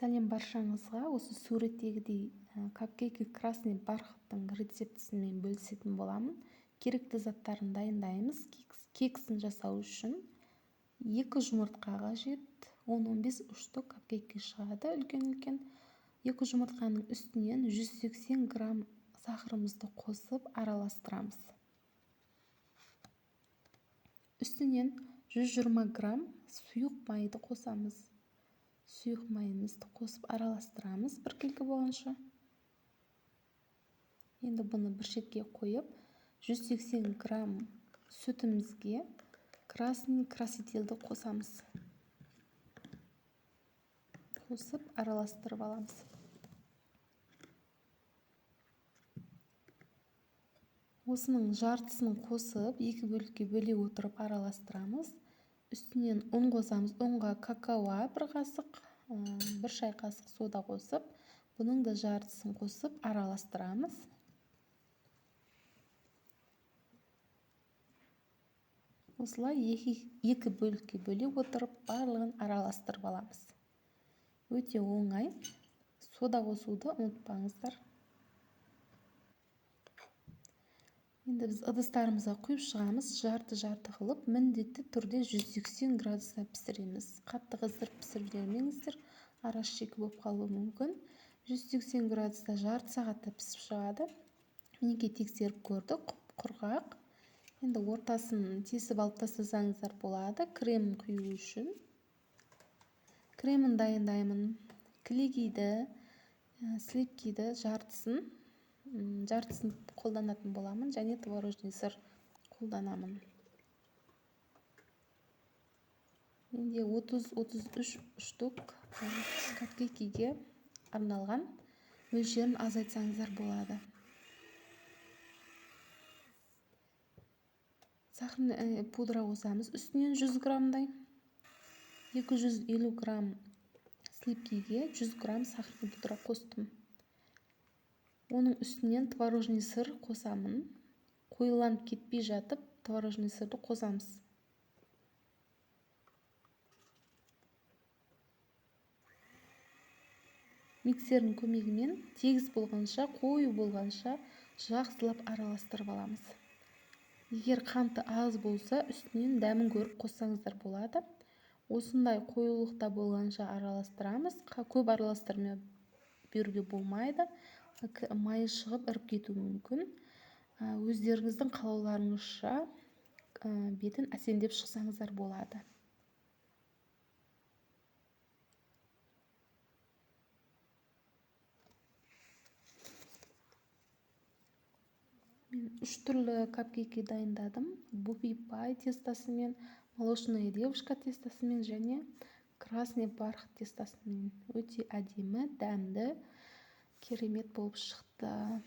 Сәлем баршаңызға. Осы суреттегідей капкейкі красный бархаттың рецептісімен бөлісетін боламын. Керекті заттарын дайындаймыз. Кексын жасау үшін 2 жұмыртқа қажет, 10-15 ұшты капкейкі шығады, үлкен-үлкен. 2 жұмыртқаның үстінен 180 грамм сахарымызды қосып араластырамыз. Үстінен 120 грамм сұйық майды қосамыз. Сұйық майымызды қосып араластырамыз бір келкі болғанша. Енді бұны бір шетке қойып, 180 грамм сүтімізге красный красителді қосамыз. Қосып араластырып аламыз. Осының жартысын қосып, 2 бөлікке бөле отырып араластырамыз. Үстінен ұн қосамыз. Ұнға какао 1 қасық, 1 шай қасық сода қосып, бұның да жартысын қосып араластырамыз. Осылай 2 бөлікке бөле отырып, барлығын араластырып аламыз. Өте оңай. Сода қосуды ұмытпаңыздар. Енді біз ыдыстарымызға құйып шығамыз. Жарты-жарты қылып, міндетті түрде 180 градуста пісіреміз. Қатты қыздырып пісіріп жібермеңіздер, арасы шикі болып қалуы мүмкін. 180 градуста жарты сағатта пісіп шығады. Мінекей тексеріп көрдік, құрғақ. Енді ортасын тесіп алып тастасаңыздар болады. Кремін құю үшін. Кремін дайындаймын. Кілегейді, сливкиді жартысын қолданатын боламын, және творожный сыр қолданамын. Менде 30-33 штук капкейкіге арналған. Мөлшерін азайтсаңыздар болады. Сахарный пудра қосамыз. Үстінен 100 граммдай. 250 грамм сливкиге 100 грамм сахарный пудра қостым. Оның үстінен творожный сыр қосамын. Қойыланып кетпей жатып, творожный сырды қосамыз. Миксердің көмегімен тегіс болғанша, қою болғанша жақсылап араластырып аламыз. Егер қанты аз болса, үстінен дәмін көріп қоссаңыздар болады. Осындай қоюлықта болғанша араластырамыз. Көп араластырмай беруге болмайды. Майы шығып іріп кетуі мүмкін. Өздеріңіздің қалауларыңызша бетін әсемдеп шықсаңыздар болады. Мен 3 түрлі капкейкі дайындадым. Буфи пай тестасымен, молочная девушка тестасымен және красный бархат тестасымен. Өте әдемі, дәмді, керемет болып шықты.